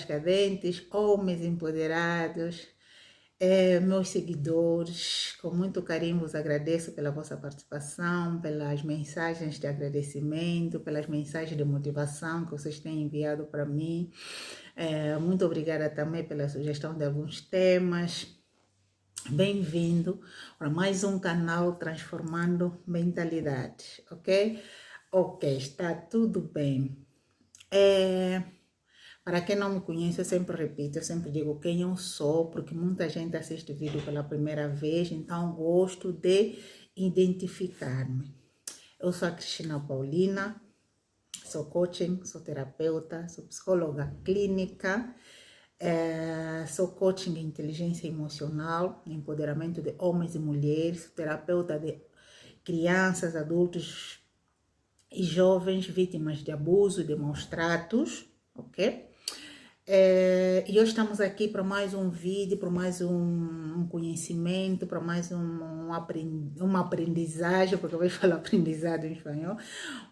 cascadentes, homens empoderados, meus seguidores, com muito carinho vos agradeço pela vossa participação, pelas mensagens de agradecimento, pelas mensagens de motivação que vocês têm enviado para mim. Muito obrigada também pela sugestão de alguns temas. Bem-vindo para mais um canal Transformando Mentalidades, ok? Ok, está tudo bem. Para quem não me conhece, eu sempre repito, eu sempre digo quem eu sou, porque muita gente assiste o vídeo pela primeira vez, então gosto de identificar-me. Eu sou a Cristina Paulina, sou coaching, sou terapeuta, sou psicóloga clínica, sou coaching de inteligência emocional, empoderamento de homens e mulheres, terapeuta de crianças, adultos e jovens vítimas de abuso e de maus tratos, ok? E hoje estamos aqui para mais um vídeo, para mais um conhecimento, para mais uma aprendizagem, porque eu vou falar aprendizado em espanhol,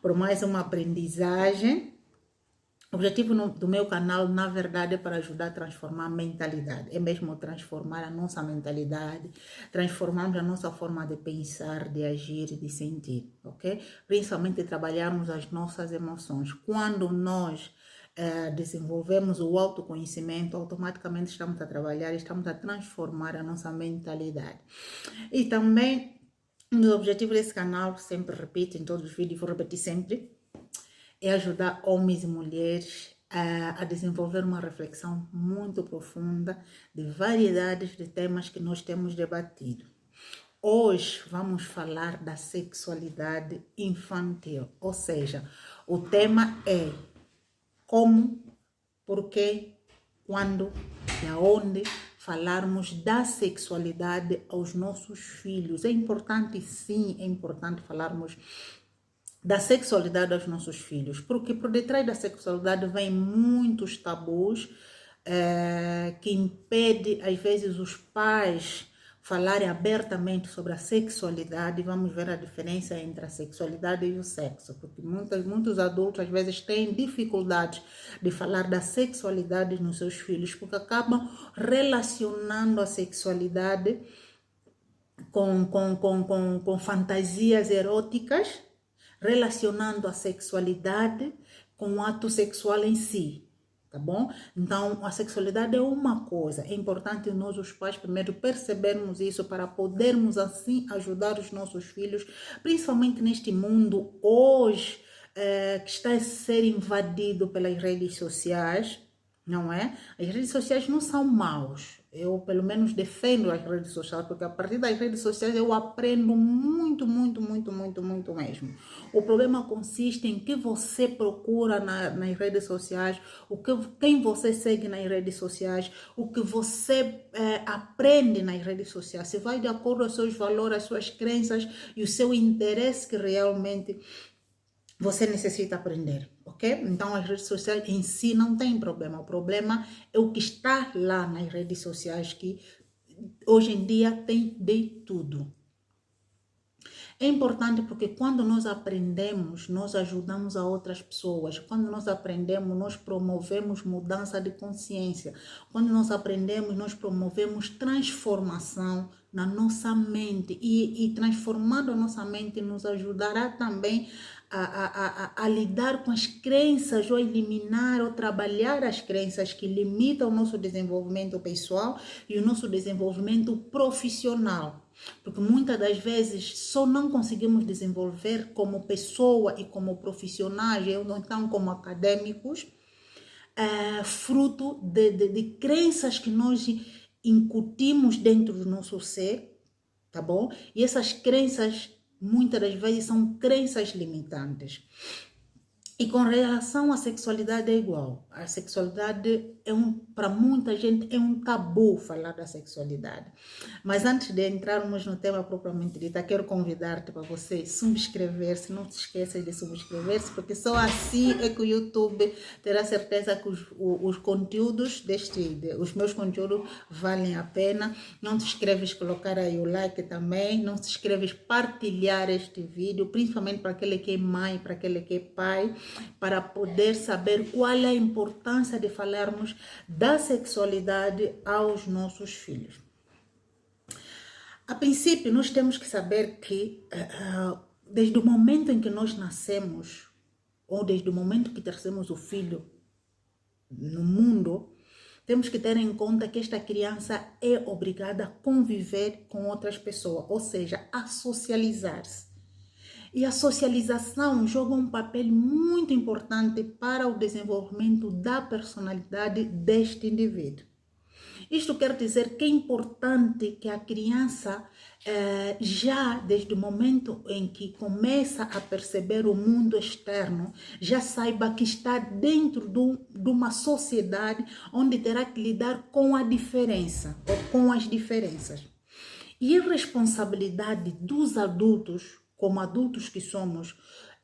para mais uma aprendizagem. O objetivo do meu canal, na verdade, é para ajudar a transformar a mentalidade, é mesmo transformar a nossa mentalidade, transformarmos a nossa forma de pensar, de agir e de sentir, ok? Principalmente trabalharmos as nossas emoções. Quando nós desenvolvemos o autoconhecimento, automaticamente estamos a trabalhar, estamos a transformar a nossa mentalidade. E também, o objetivo desse canal, sempre repito em todos os vídeos, vou repetir sempre, é ajudar homens e mulheres a desenvolver uma reflexão muito profunda de variedades de temas que nós temos debatido. Hoje vamos falar da sexualidade infantil, ou seja, o tema é como, porquê, quando e aonde falarmos da sexualidade aos nossos filhos. É importante, sim, é importante falarmos da sexualidade aos nossos filhos, porque por detrás da sexualidade vem muitos tabus que impedem, às vezes, os pais falarem abertamente sobre a sexualidade. Vamos ver a diferença entre a sexualidade e o sexo, porque muitos adultos às vezes têm dificuldades de falar da sexualidade nos seus filhos, porque acabam relacionando a sexualidade com fantasias eróticas, relacionando a sexualidade com o ato sexual em si, tá bom? Então, a sexualidade é uma coisa, é importante nós, os pais, primeiro percebermos isso para podermos, assim, ajudar os nossos filhos, principalmente neste mundo hoje, que está a ser invadido pelas redes sociais, não é? As redes sociais não são maus. Eu, pelo menos, defendo as redes sociais, porque a partir das redes sociais eu aprendo muito mesmo. O problema consiste em que você procura nas redes sociais, quem você segue nas redes sociais, o que você aprende nas redes sociais. Se vai de acordo aos seus valores, às suas crenças e o seu interesse que realmente você necessita aprender, ok? Então, as redes sociais em si não tem problema. O problema é o que está lá nas redes sociais, que hoje em dia tem de tudo. É importante porque quando nós aprendemos, nós ajudamos a outras pessoas. Quando nós aprendemos, nós promovemos mudança de consciência. Quando nós aprendemos, nós promovemos transformação na nossa mente. E transformando a nossa mente nos ajudará também a lidar com as crenças, ou eliminar ou trabalhar as crenças que limitam o nosso desenvolvimento pessoal e o nosso desenvolvimento profissional. Porque muitas das vezes só não conseguimos desenvolver como pessoa e como profissionais, ou então como acadêmicos, fruto de crenças que nós incutimos dentro do nosso ser, tá bom? E essas crenças muitas das vezes são crenças limitantes. E com relação à sexualidade é igual. A sexualidade para muita gente é um tabu falar da sexualidade. Mas antes de entrarmos no tema propriamente dito, quero convidar-te para você subscrever-se. Não te esqueças de subscrever-se, porque só assim é que o YouTube terá certeza que os conteúdos os meus conteúdos valem a pena. Não te escreves colocar aí o like também. Não te escreves partilhar este vídeo, principalmente para aquele que é mãe, para aquele que é pai. para poder saber qual é a importância de falarmos da sexualidade aos nossos filhos. A princípio, nós temos que saber que desde o momento em que nós nascemos, ou desde o momento que trazemos o filho no mundo, temos que ter em conta que esta criança é obrigada a conviver com outras pessoas, ou seja, a socializar-se. E a socialização joga um papel muito importante para o desenvolvimento da personalidade deste indivíduo. Isto quer dizer que é importante que a criança, já desde o momento em que começa a perceber o mundo externo, já saiba que está dentro de uma sociedade onde terá que lidar com a diferença, ou com as diferenças. E a responsabilidade dos adultos, como adultos que somos,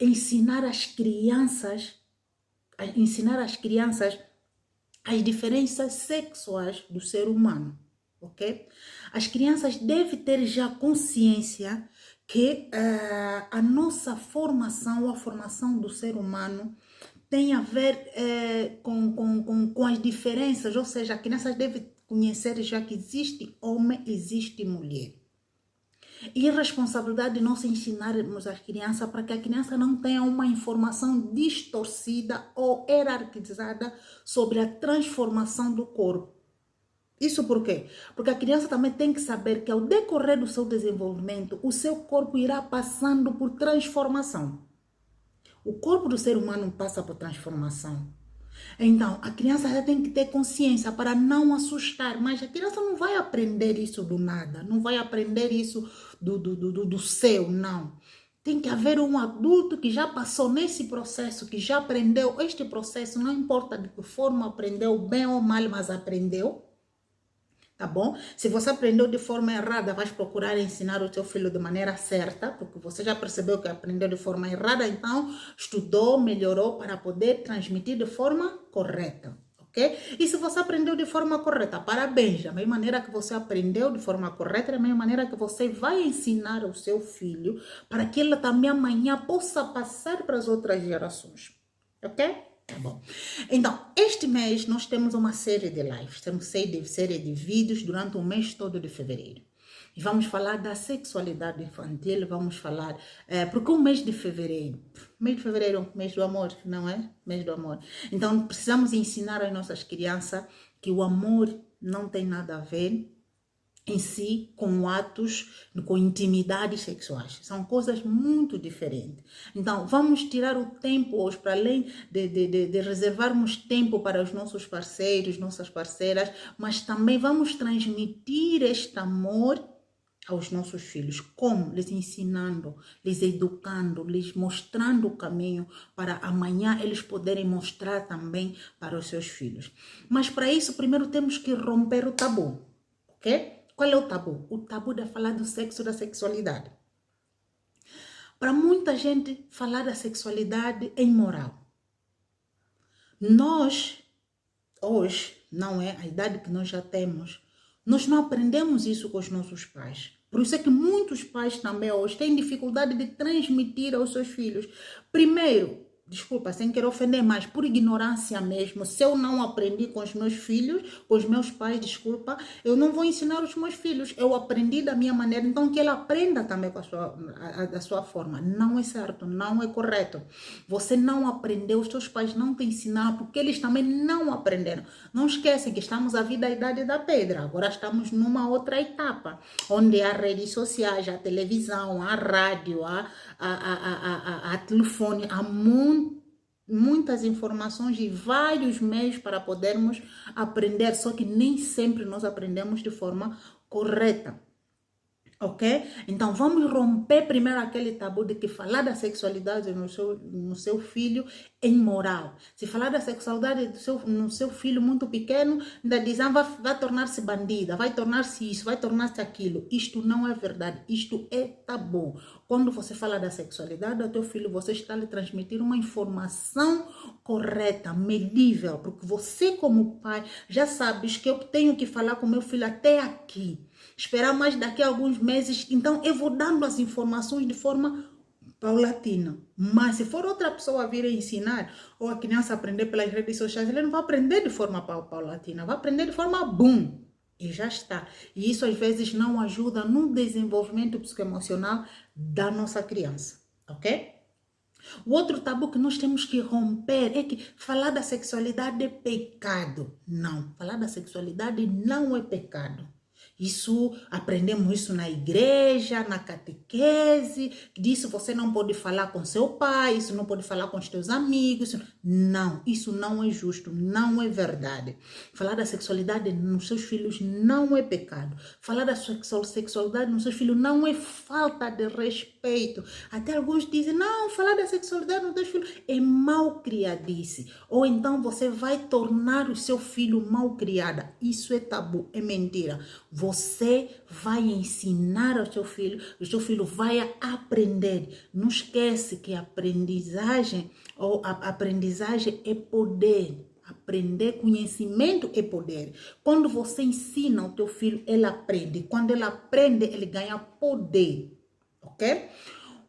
ensinar as crianças as diferenças sexuais do ser humano, ok? As crianças devem ter já consciência que a nossa formação, a formação do ser humano tem a ver com as diferenças, ou seja, as crianças devem conhecer já que existe homem, existe mulher. E a responsabilidade de nós ensinarmos às crianças para que a criança não tenha uma informação distorcida ou hierarquizada sobre a transformação do corpo. Isso por quê? Porque a criança também tem que saber que ao decorrer do seu desenvolvimento, o seu corpo irá passando por transformação. O corpo do ser humano passa por transformação. Então, a criança já tem que ter consciência para não assustar, mas a criança não vai aprender isso do nada, não vai aprender isso do céu, não. Tem que haver um adulto que já passou nesse processo, que já aprendeu este processo, não importa de que forma aprendeu, bem ou mal, mas aprendeu. Tá bom? Se você aprendeu de forma errada, vai procurar ensinar o seu filho de maneira certa, porque você já percebeu que aprendeu de forma errada, então estudou, melhorou para poder transmitir de forma correta, ok? E se você aprendeu de forma correta, parabéns, da mesma maneira que você aprendeu de forma correta, da mesma maneira que você vai ensinar ao seu filho, para que ele também amanhã possa passar para as outras gerações, ok? Tá bom. Então, este mês nós temos uma série de lives, temos série de vídeos durante o mês todo de fevereiro. E vamos falar da sexualidade infantil, vamos falar, porque o mês de fevereiro, mês do amor, não é? Mês do amor. Então, precisamos ensinar às nossas crianças que o amor não tem nada a ver em si com atos, com intimidades sexuais. São coisas muito diferentes. Então, vamos tirar o tempo hoje, para além de reservarmos tempo para os nossos parceiros, nossas parceiras, mas também vamos transmitir este amor aos nossos filhos. Como? Lhes ensinando, lhes educando, lhes mostrando o caminho para amanhã eles poderem mostrar também para os seus filhos. Mas para isso, primeiro temos que romper o tabu, ok? Qual é o tabu? O tabu de falar do sexo, da sexualidade. Para muita gente, falar da sexualidade é imoral. Nós, hoje, não é a idade que nós já temos, nós não aprendemos isso com os nossos pais. Por isso é que muitos pais também hoje têm dificuldade de transmitir aos seus filhos. Primeiro, desculpa, sem querer ofender, mas por ignorância mesmo, se eu não aprendi com os meus filhos, com os meus pais, desculpa, eu não vou ensinar os meus filhos. Eu aprendi da minha maneira, então que ele aprenda também com da sua forma. Não é certo, não é correto. Você não aprendeu, os seus pais não te ensinaram, porque eles também não aprenderam. Não esquecem que estamos a vida da idade da pedra, agora estamos numa outra etapa, onde há redes sociais, a televisão, a rádio, a telefone, há muitas informações e vários meios para podermos aprender, só que nem sempre nós aprendemos de forma correta. Ok? Então vamos romper primeiro aquele tabu de que falar da sexualidade no seu filho é imoral. Se falar da sexualidade no seu filho muito pequeno, ainda dizem vai tornar-se bandida, vai tornar-se isso, vai tornar-se aquilo. Isto não é verdade, isto é tabu. Quando você fala da sexualidade ao teu filho, você está lhe transmitindo uma informação correta, medível, porque você como pai já sabes que eu tenho que falar com meu filho até aqui. Esperar mais daqui a alguns meses, então eu vou dando as informações de forma paulatino. Mas se for outra pessoa vir ensinar, ou a criança aprender pelas redes sociais, ele não vai aprender de forma paulatina, vai aprender de forma boom. E já está. E isso às vezes não ajuda no desenvolvimento psicoemocional da nossa criança, ok? O outro tabu que nós temos que romper é que falar da sexualidade é pecado. Não, falar da sexualidade não é pecado. Isso, aprendemos isso na igreja, na catequese, disso você não pode falar com seu pai, isso não pode falar com os teus amigos. Não, isso não é justo, não é verdade. Falar da sexualidade nos seus filhos não é pecado. Falar da sexualidade nos seus filhos não é falta de respeito. Até alguns dizem, não, falar da sexualidade nos teus filhos é malcriadice. Ou então você vai tornar o seu filho malcriada. Isso é tabu, é mentira. Você vai ensinar ao seu filho, o seu filho vai aprender. Não esquece que a aprendizagem é poder. Aprender conhecimento é poder. Quando você ensina ao teu filho, ele aprende. Quando ele aprende, ele ganha poder. Ok?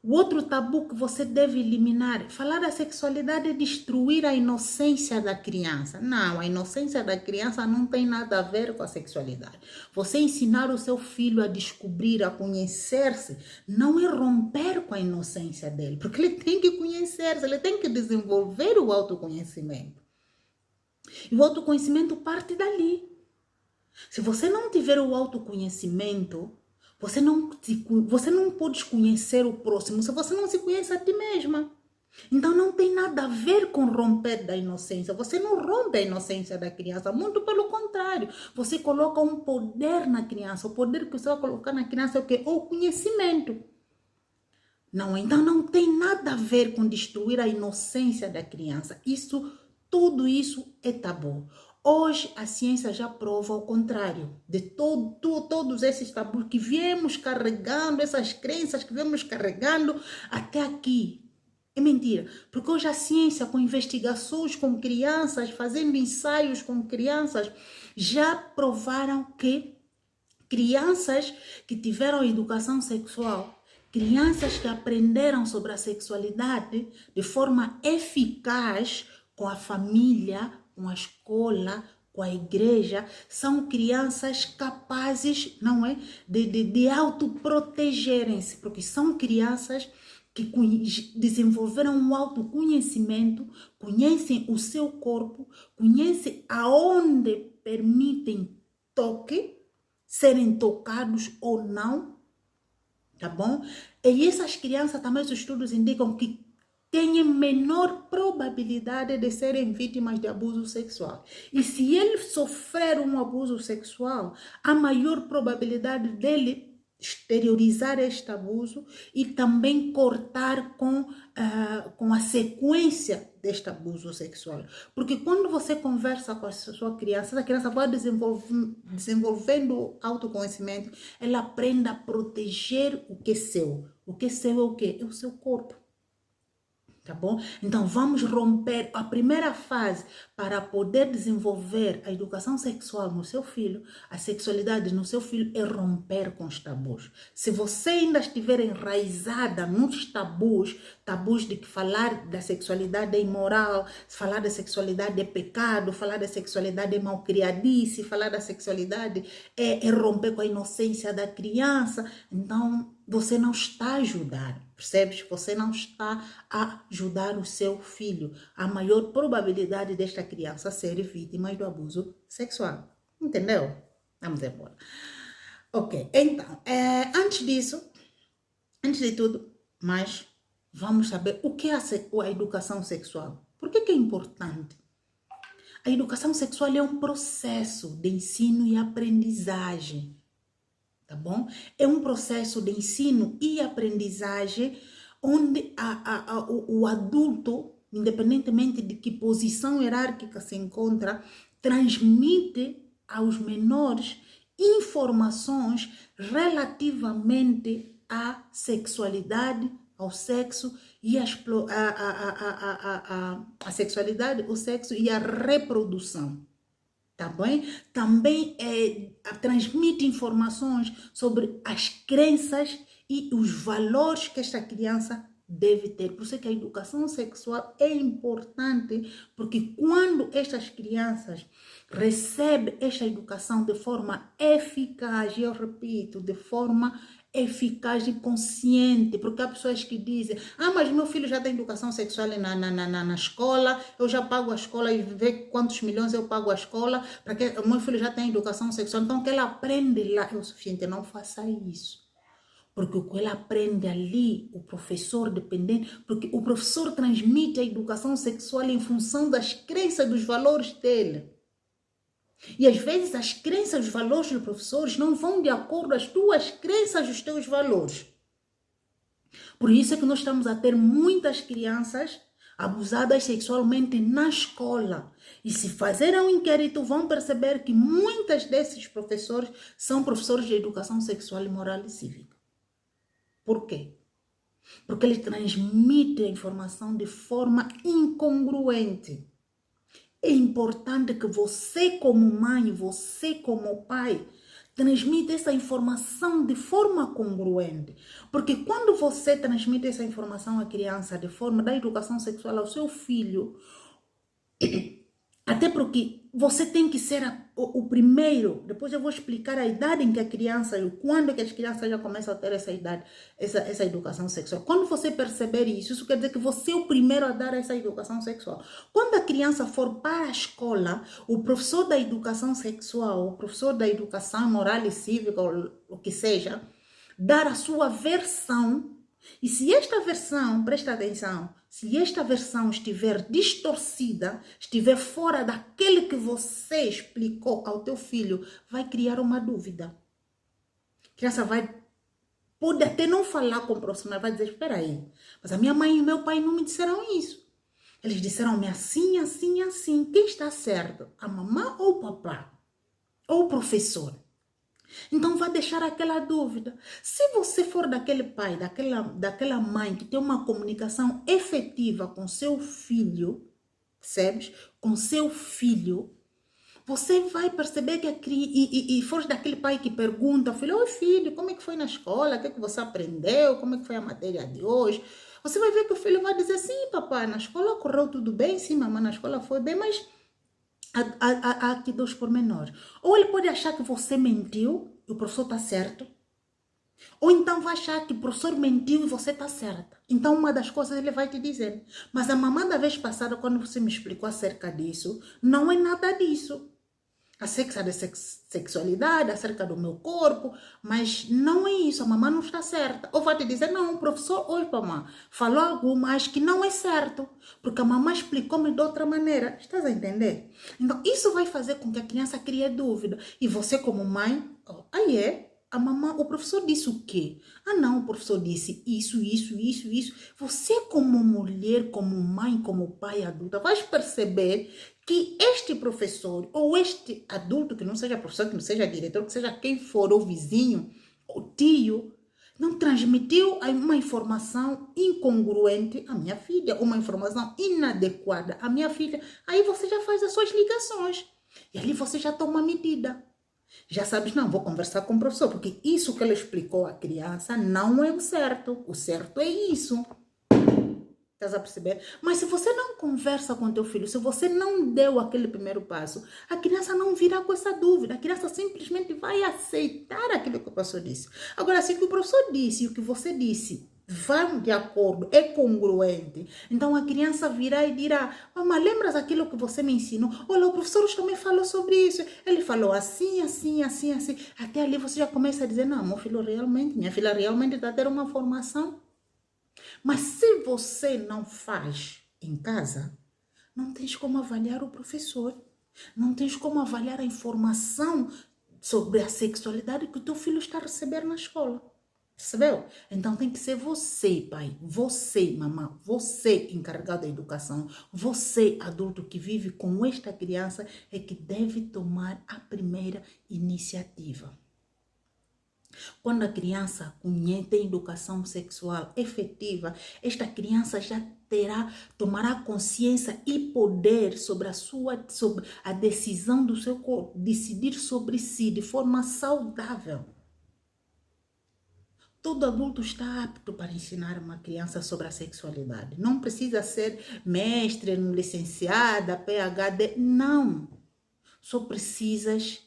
O outro tabu que você deve eliminar, falar da sexualidade é destruir a inocência da criança. Não, a inocência da criança não tem nada a ver com a sexualidade. Você ensinar o seu filho a descobrir, a conhecer-se, não é romper com a inocência dele, porque ele tem que conhecer-se, ele tem que desenvolver o autoconhecimento. E o autoconhecimento parte dali. Se você não tiver o autoconhecimento, você não pode conhecer o próximo se você não se conhece a ti mesma. Então não tem nada a ver com romper da inocência. Você não rompe a inocência da criança, muito pelo contrário. Você coloca um poder na criança. O poder que você vai colocar na criança é o quê? O conhecimento. Não, então não tem nada a ver com destruir a inocência da criança. Tudo isso é tabu. Hoje a ciência já prova o contrário de todos esses tabus que viemos carregando, essas crenças que viemos carregando até aqui. É mentira, porque hoje a ciência, com investigações com crianças, fazendo ensaios com crianças, já provaram que crianças que tiveram educação sexual, crianças que aprenderam sobre a sexualidade de forma eficaz com a família, com a escola, com a igreja, são crianças capazes, não é, de autoprotegerem-se, porque são crianças que desenvolveram um autoconhecimento, conhecem o seu corpo, conhecem aonde permitem toque, serem tocados ou não, tá bom? E essas crianças também, os estudos indicam que têm menor probabilidade de serem vítimas de abuso sexual. E se ele sofrer um abuso sexual, há maior probabilidade dele exteriorizar este abuso e também cortar com a sequência deste abuso sexual. Porque quando você conversa com a sua criança, essa criança vai desenvolvendo autoconhecimento, ela aprende a proteger o que é seu. O que é seu é o quê? É o seu corpo. Tá bom? Então vamos romper a primeira fase para poder desenvolver a educação sexual no seu filho, a sexualidade no seu filho, é romper com os tabus. Se você ainda estiver enraizada nos tabus de que falar da sexualidade é imoral, falar da sexualidade é pecado, falar da sexualidade é malcriadice, falar da sexualidade é romper com a inocência da criança, então você não está a ajudar, percebes? Você não está a ajudar o seu filho. A maior probabilidade desta criança ser vítima do abuso sexual. Entendeu? Vamos embora. Ok, então, antes de tudo, mas vamos saber o que é a educação sexual. Por que é importante? A educação sexual é um processo de ensino e aprendizagem. Tá bom? É um processo de ensino e aprendizagem onde o adulto, independentemente de que posição hierárquica se encontra, transmite aos menores informações relativamente à sexualidade, ao sexo e a sexualidade, o sexo e a reprodução. Tá bem? Também transmite informações sobre as crenças e os valores que esta criança deve ter. Por isso é que a educação sexual é importante, porque quando estas crianças recebem esta educação de forma eficaz, e eu repito, de forma eficaz e consciente, porque há pessoas que dizem, mas meu filho já tem educação sexual na escola, eu já pago a escola e vê quantos milhões eu pago a escola, para que o meu filho já tem educação sexual, então o que ele aprende lá é o suficiente. Não faça isso. Porque o que ele aprende ali, o professor, dependendo, porque o professor transmite a educação sexual em função das crenças, dos valores dele. E às vezes as crenças, os valores dos professores não vão de acordo às tuas crenças, os teus valores. Por isso é que nós estamos a ter muitas crianças abusadas sexualmente na escola. E se fizerem um inquérito, vão perceber que muitos desses professores são professores de educação sexual, moral e cívica. Por quê? Porque eles transmitem a informação de forma incongruente. É importante que você como mãe, você como pai, transmita essa informação de forma congruente. Porque quando você transmite essa informação à criança de forma da educação sexual ao seu filho, até porque você tem que ser o primeiro. Depois eu vou explicar a idade em que a criança, quando que as crianças já começam a ter essa idade, essa educação sexual. Quando você perceber isso, isso quer dizer que você é o primeiro a dar essa educação sexual. Quando a criança for para a escola, o professor da educação sexual, o professor da educação moral e cívica, ou o que seja, dar a sua versão. E se esta versão, presta atenção, se esta versão estiver distorcida, estiver fora daquele que você explicou ao teu filho, vai criar uma dúvida. A criança pode até não falar com o professor, mas vai dizer, espera aí, mas a minha mãe e o meu pai não me disseram isso. Eles disseram-me assim, assim, assim. Quem está certo? A mamãe ou o papá? Ou o professor? Então vai deixar aquela dúvida. Se você for daquele pai, daquela mãe que tem uma comunicação efetiva com seu filho, percebes? Com seu filho, você vai perceber que e for daquele pai que pergunta, filho, oi filho, como é que foi na escola? O que é que você aprendeu? Como é que foi a matéria de hoje? Você vai ver que o filho vai dizer, sim, papai, na escola correu tudo bem, sim, mamãe, na escola foi bem, mas há aqui dois pormenores. Ou ele pode achar que você mentiu e o professor está certo. Ou então vai achar que o professor mentiu e você está certa. Então uma das coisas ele vai te dizer. Mas a mamãe da vez passada, quando você me explicou acerca disso, não é nada disso. Acerca da sexualidade, acerca do meu corpo, mas não é isso, a mamãe não está certa. Ou vai te dizer, não, o professor, oi mamãe, falou algo, mas que não é certo, porque a mamãe explicou-me de outra maneira. Estás a entender? Então, isso vai fazer com que a criança crie dúvida. E você como mãe, aí a mamãe, o professor disse o quê? Não, o professor disse isso, isso, isso, isso. Você como mulher, como mãe, como pai adulta, vai perceber que este professor ou este adulto, que não seja professor, que não seja diretor, que seja quem for, ou vizinho, ou tio, não transmitiu uma informação incongruente à minha filha, uma informação inadequada à minha filha. Aí você já faz as suas ligações. E ali você já toma medida. Já sabes, não, vou conversar com o professor, porque isso que ele explicou à criança não é o certo. O certo é isso. Estás a perceber? Mas se você não conversa com teu filho, se você não deu aquele primeiro passo, a criança não virá com essa dúvida. A criança simplesmente vai aceitar aquilo que o professor disse. Agora, se o que o professor disse e o que você disse vão de acordo, é congruente, então a criança virá e dirá, mamãe, lembras aquilo que você me ensinou? Olha, o professor também falou sobre isso. Ele falou assim, assim, assim, assim. Até ali você já começa a dizer, não, meu filho realmente, minha filha realmente está tendo uma formação. Mas se você não faz em casa, não tens como avaliar o professor. Não tens como avaliar a informação sobre a sexualidade que o teu filho está a receber na escola. Percebeu? Então tem que ser você, pai, você, mamãe, você encarregado da educação, você, adulto que vive com esta criança, é que deve tomar a primeira iniciativa. Quando a criança tem educação sexual efetiva, esta criança já tomará consciência e poder sobre a decisão do seu corpo, decidir sobre si de forma saudável. todo adulto está apto para ensinar uma criança sobre a sexualidade. Não precisa ser mestre, licenciada, PhD, não. Só precisas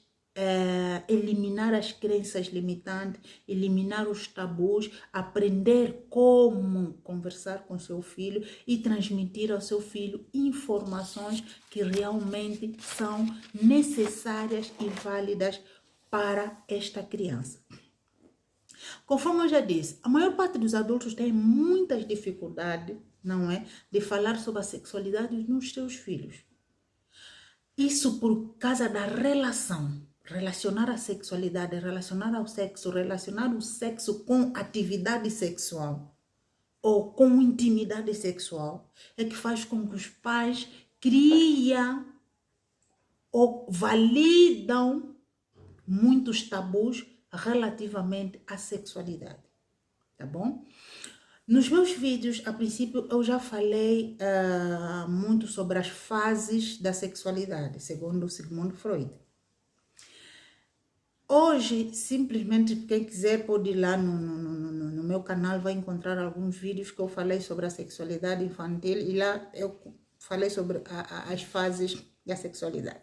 eliminar as crenças limitantes, eliminar os tabus, aprender como conversar com seu filho e transmitir ao seu filho informações que realmente são necessárias e válidas para esta criança. Conforme eu já disse, a maior parte dos adultos tem muitas dificuldades, não é, de falar sobre a sexualidade nos seus filhos. Isso por causa da relação. Relacionar a sexualidade, relacionar ao sexo, relacionar o sexo com atividade sexual ou com intimidade sexual é que faz com que os pais criem ou validam muitos tabus relativamente à sexualidade, tá bom? Nos meus vídeos, a princípio, eu já falei muito sobre as fases da sexualidade, segundo Sigmund Freud. Hoje, simplesmente, quem quiser pode ir lá no meu canal, vai encontrar alguns vídeos que eu falei sobre a sexualidade infantil e lá eu falei sobre as fases da sexualidade.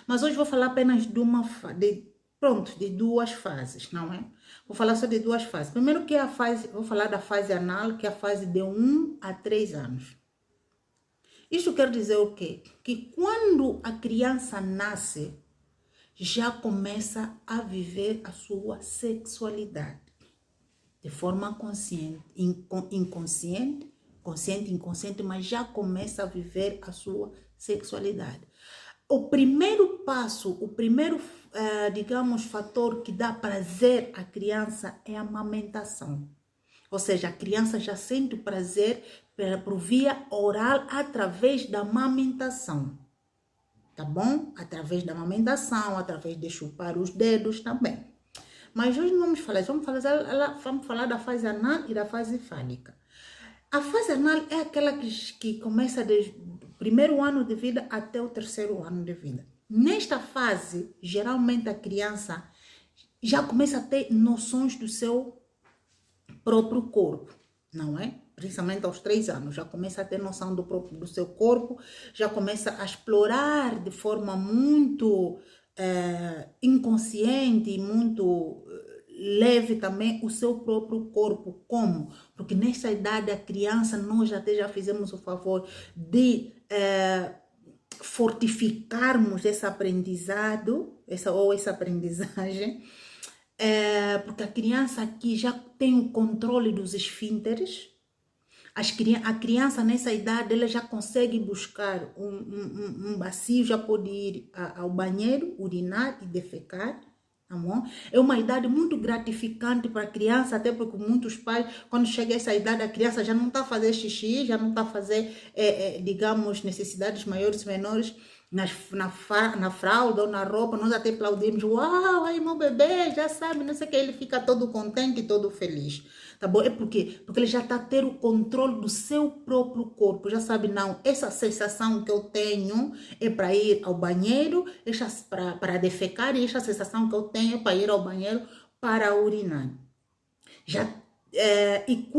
Mas hoje vou falar apenas de duas fases, não é? Vou falar só de duas fases. Primeiro que é a fase, vou falar da fase anal, que é a fase de 1 a 3 anos. Isso quer dizer o quê? Que quando a criança nasce, já começa a viver a sua sexualidade. De forma consciente, inconsciente, consciente, inconsciente, mas já começa a viver a sua sexualidade. O primeiro passo, o primeiro, digamos, fator que dá prazer à criança é a amamentação. Ou seja, a criança já sente o prazer por via oral através da amamentação. Tá bom? Através da amamentação, através de chupar os dedos também. Mas hoje não vamos falar isso, vamos falar da fase anal e da fase fálica. A fase anal é aquela que começa desde o primeiro ano de vida até o terceiro ano de vida. Nesta fase, geralmente a criança já começa a ter noções do seu próprio corpo, não é? Principalmente aos 3 anos, já começa a ter noção do seu corpo, já começa a explorar de forma muito inconsciente e muito leve também o seu próprio corpo. Como? Porque nessa idade a criança, nós até já fizemos o favor de fortificarmos esse aprendizado, essa aprendizagem, porque a criança aqui já tem o controle dos esfínteres. A criança nessa idade ela já consegue buscar um bacio, já pode ir ao banheiro, urinar e defecar. Tá bom? É uma idade muito gratificante para a criança, até porque muitos pais, quando chega essa idade, a criança já não está a fazer xixi, já não está a fazer, digamos, necessidades maiores e menores na fralda ou na roupa. Nós até aplaudimos, uau, aí meu bebê, já sabe, não sei o que, ele fica todo contente e todo feliz. Tá bom? É porque ele já está a ter o controle do seu próprio corpo. Já sabe, não, essa sensação que eu tenho é para ir ao banheiro, para defecar, e essa sensação que eu tenho é para ir ao banheiro para urinar. E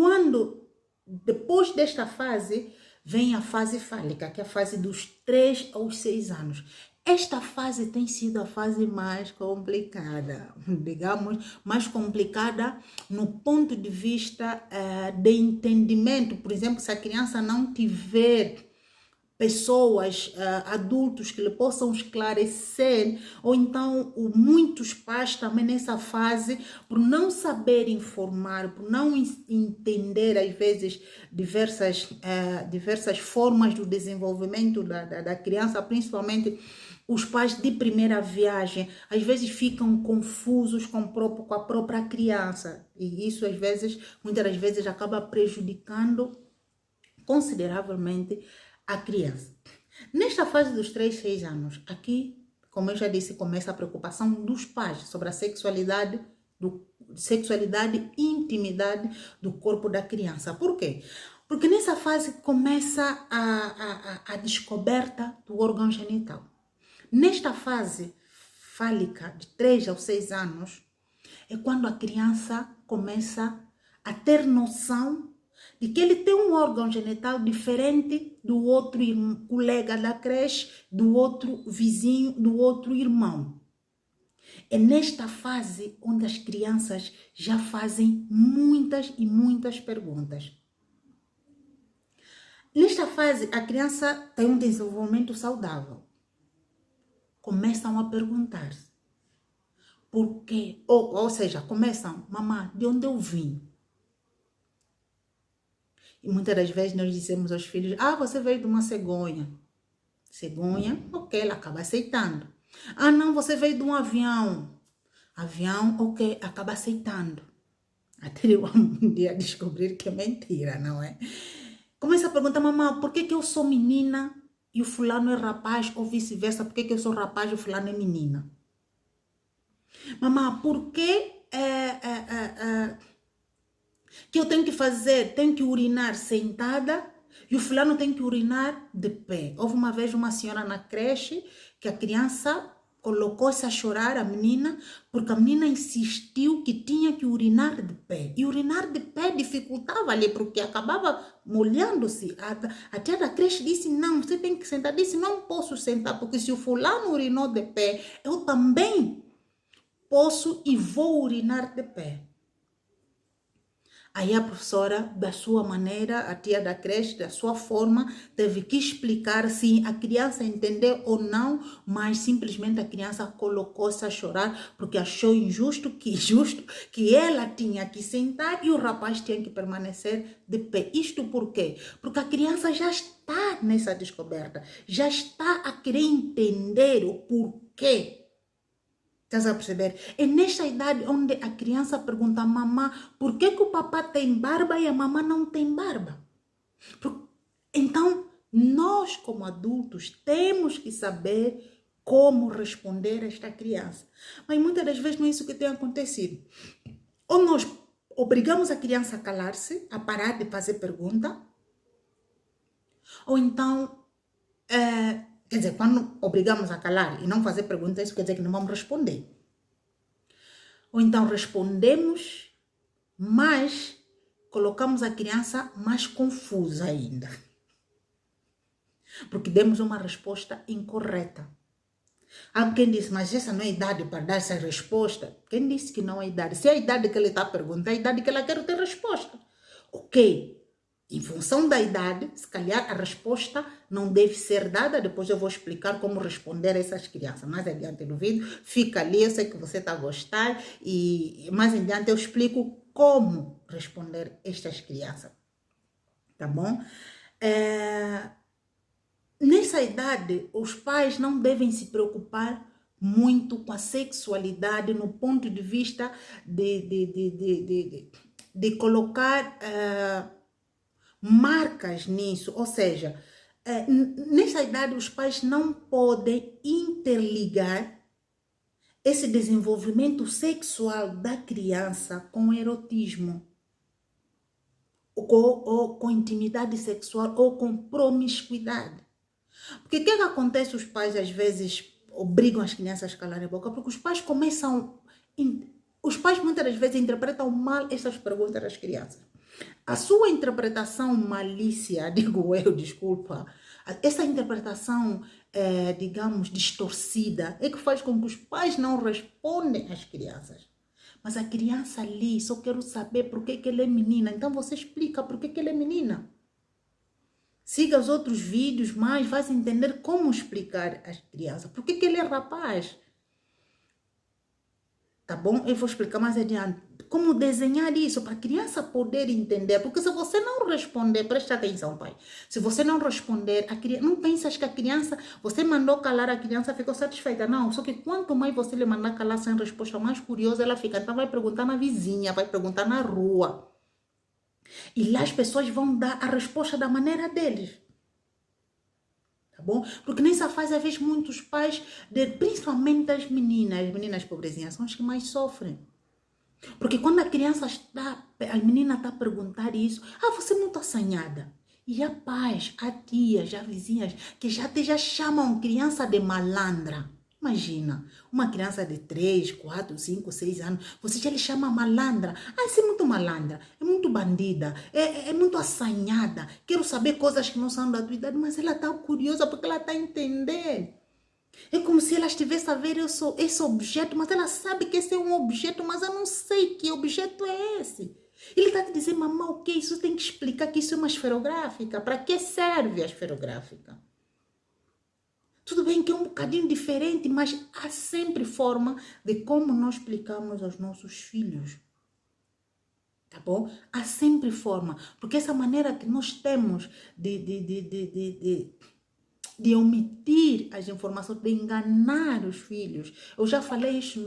depois desta fase, vem a fase fálica, que é a fase dos 3 aos 6 anos. Esta fase tem sido a fase mais complicada, digamos, mais complicada no ponto de vista de entendimento. Por exemplo, se a criança não tiver pessoas, adultos que lhe possam esclarecer, ou então muitos pais também nessa fase, por não saber informar, por não entender às vezes diversas formas do desenvolvimento da criança, principalmente os pais de primeira viagem, às vezes ficam confusos com a própria criança, e isso muitas das vezes acaba prejudicando consideravelmente a criança. Nesta fase dos 3, 6 anos, aqui, como eu já disse, começa a preocupação dos pais sobre a sexualidade e intimidade do corpo da criança. Por quê? Porque nessa fase começa a descoberta do órgão genital. Nesta fase fálica, de 3 aos 6 anos, é quando a criança começa a ter noção de que ele tem um órgão genital diferente do outro colega da creche, do outro vizinho, do outro irmão. É nesta fase onde as crianças já fazem muitas e muitas perguntas. Nesta fase, a criança tem um desenvolvimento saudável. Começam a perguntar-se por quê? Ou seja, começam, mamãe, de onde eu vim? E muitas das vezes nós dizemos aos filhos, você veio de uma cegonha. Cegonha, ok, ela acaba aceitando. Não, você veio de um avião. Avião, ok, acaba aceitando. Até eu um dia descobrir que é mentira, não é? Começa a perguntar, mamãe, por que eu sou menina e o fulano é rapaz, ou vice-versa? Por que eu sou rapaz e o fulano é menina? Mamãe, por que eu tenho que fazer, tenho que urinar sentada e o fulano tem que urinar de pé? Houve uma vez uma senhora na creche que a criança colocou-se a chorar, a menina, porque a menina insistiu que tinha que urinar de pé. E urinar de pé dificultava-lhe, porque acabava molhando-se. A tia da creche disse, não, você tem que sentar. Disse, não posso sentar, porque se o fulano urinou de pé, eu também posso e vou urinar de pé. Aí a professora, da sua maneira, a tia da creche, da sua forma, teve que explicar se a criança entendeu ou não, mas simplesmente a criança colocou-se a chorar porque achou injusto que ela tinha que sentar e o rapaz tinha que permanecer de pé. Isto por quê? Porque a criança já está nessa descoberta, já está a querer entender o porquê. Estás a perceber? É nesta idade onde a criança pergunta, mamãe, por que o papá tem barba e a mamãe não tem barba? Então, nós como adultos temos que saber como responder a esta criança. Mas muitas das vezes não é isso que tem acontecido. Ou nós obrigamos a criança a calar-se, a parar de fazer pergunta, ou então, quer dizer, quando obrigamos a calar e não fazer pergunta, isso quer dizer que não vamos responder. Ou então respondemos, mas colocamos a criança mais confusa ainda. Porque demos uma resposta incorreta. Quem disse, mas essa não é idade para dar essa resposta? Quem disse que não é idade? Se é a idade que ele está perguntando, é a idade que ela quer ter resposta. Ok. Em função da idade, se calhar a resposta não deve ser dada. Depois eu vou explicar como responder a essas crianças. Mais adiante no vídeo, fica ali, eu sei que você está a gostar. E mais adiante eu explico como responder estas crianças. Tá bom? Nessa idade, os pais não devem se preocupar muito com a sexualidade no ponto de vista de colocar marcas nisso, ou seja, nessa idade os pais não podem interligar esse desenvolvimento sexual da criança com erotismo, ou com intimidade sexual, ou com promiscuidade. Porque o que acontece? Os pais às vezes obrigam as crianças a calarem a boca, porque os pais muitas das vezes interpretam mal essas perguntas das crianças. A sua interpretação malícia, digo eu, desculpa, essa interpretação, digamos, distorcida, é que faz com que os pais não respondem às crianças. Mas a criança ali, só quero saber por que ela é menina. Então você explica por que ela é menina. Siga os outros vídeos, mas vai entender como explicar às crianças. Por que ele é rapaz? Tá bom? Eu vou explicar mais adiante como desenhar isso para a criança poder entender. Porque se você não responder, presta atenção, pai. Se você não responder, a criança, não pensas que a criança, você mandou calar a criança, ficou satisfeita. Não, só que quanto mais você lhe mandar calar sem resposta, mais curiosa ela fica. Então vai perguntar na vizinha, vai perguntar na rua. E lá as pessoas vão dar a resposta da maneira deles. Tá bom? Porque nessa fase, às vezes, muitos pais, principalmente as meninas pobrezinhas, são as que mais sofrem. Porque quando a criança está, a menina está a perguntar isso, você é muito assanhada. E a pais, a tias, as vizinhas, que já chamam criança de malandra. Imagina, uma criança de 3, 4, 5, 6 anos, você já lhe chama malandra. Ah, isso é muito malandra, é muito bandida, é muito assanhada. Quero saber coisas que não são da tua idade, mas ela está curiosa porque ela está a entender. É como se ela estivesse a ver esse objeto, mas ela sabe que esse é um objeto, mas eu não sei que objeto é esse. Ele está a te dizer, mamãe, o que é isso? Tem que explicar que isso é uma esferográfica. Para que serve a esferográfica? Tudo bem que é um bocadinho diferente, mas há sempre forma de como nós explicamos aos nossos filhos. Tá bom? Há sempre forma. Porque essa maneira que nós temos de omitir as informações, de enganar os filhos. Eu já falei isso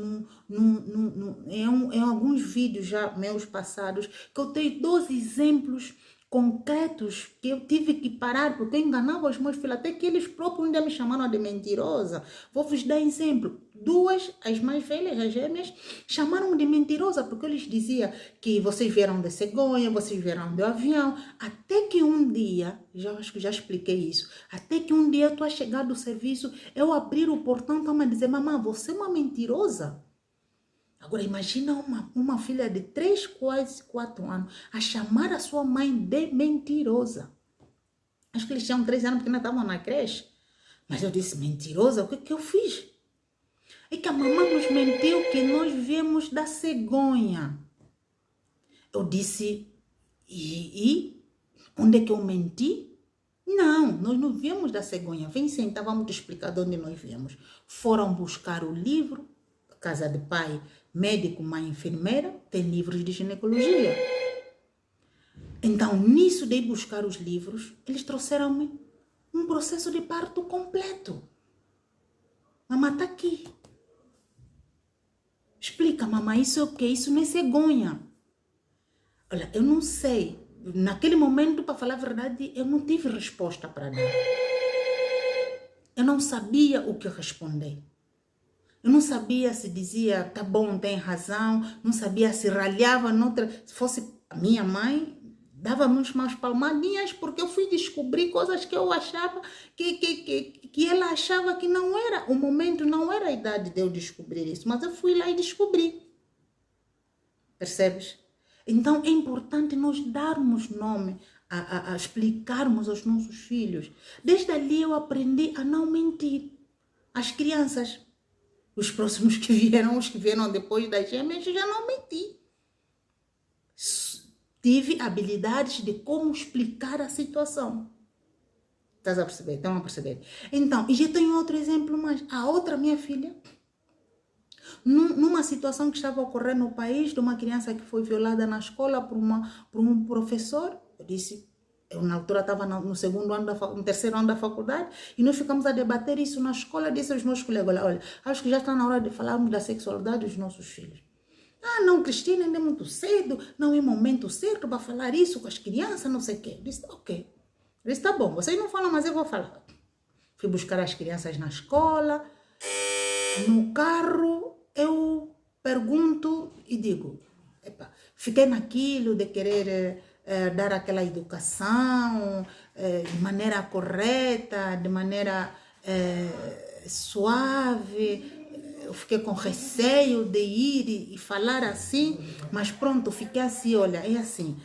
em alguns vídeos já meus passados, que eu tenho 2 exemplos concretos que eu tive que parar porque eu enganava os meus filhos, até que eles próprios ainda me chamaram de mentirosa. Vou-vos dar exemplo. 2, as mais velhas, as gêmeas, chamaram de mentirosa porque eu lhes dizia que vocês vieram de cegonha, vocês vieram do avião, até que um dia, acho que já expliquei isso, até que um dia eu estou a chegar do serviço, eu abrir o portão, estão a dizer, mamãe, você é uma mentirosa? Agora, imagina uma filha de 3, quase 4 anos a chamar a sua mãe de mentirosa. Acho que eles tinham 3 anos porque ainda estavam na creche. Mas eu disse, mentirosa? O que eu fiz? É que a mamãe nos mentiu que nós viemos da cegonha. Eu disse, e onde é que eu menti? Não, nós não viemos da cegonha. Vem sentar, vamos te explicar de onde nós viemos. Foram buscar o livro, casa de pai, médico, mãe, enfermeira, tem livros de ginecologia. Então, nisso de ir buscar os livros, eles trouxeram-me um processo de parto completo. Mamãe está aqui. Explica, mamãe, isso é o quê? Isso não é cegonha. Olha, eu não sei. Naquele momento, para falar a verdade, eu não tive resposta para dar. Eu não sabia o que responder. Eu não sabia se dizia, tá bom, tem razão. Não sabia se ralhava noutra. Se fosse a minha mãe, dava-me umas palmadinhas, porque eu fui descobrir coisas que eu achava que ela achava que não era. O momento não era a idade de eu descobrir isso, mas eu fui lá e descobri. Percebes? Então é importante nós darmos nome, a explicarmos aos nossos filhos. Desde ali eu aprendi a não mentir. As crianças, os próximos que vieram, os que vieram depois das gêmeas, já não menti. Tive habilidades de como explicar a situação. Estás a perceber? Estão a perceber? Então, e já tenho outro exemplo mais. A outra minha filha, numa situação que estava ocorrendo no país, de uma criança que foi violada na escola por um professor, eu disse, eu na altura estava no segundo ano, no terceiro ano da faculdade, e nós ficamos a debater isso na escola, disse aos meus colegas, olha, acho que já está na hora de falarmos da sexualidade dos nossos filhos. Ah, não, Cristina, ainda é muito cedo, não é momento certo para falar isso com as crianças, não sei o quê. Eu disse, ok. Eu disse, tá bom, vocês não falam, mas eu vou falar. Fui buscar as crianças na escola, no carro, eu pergunto e digo, epa, fiquei naquilo de querer dar aquela educação de maneira correta, de maneira suave. Eu fiquei com receio de ir e falar assim, mas pronto, fiquei assim, olha, é assim,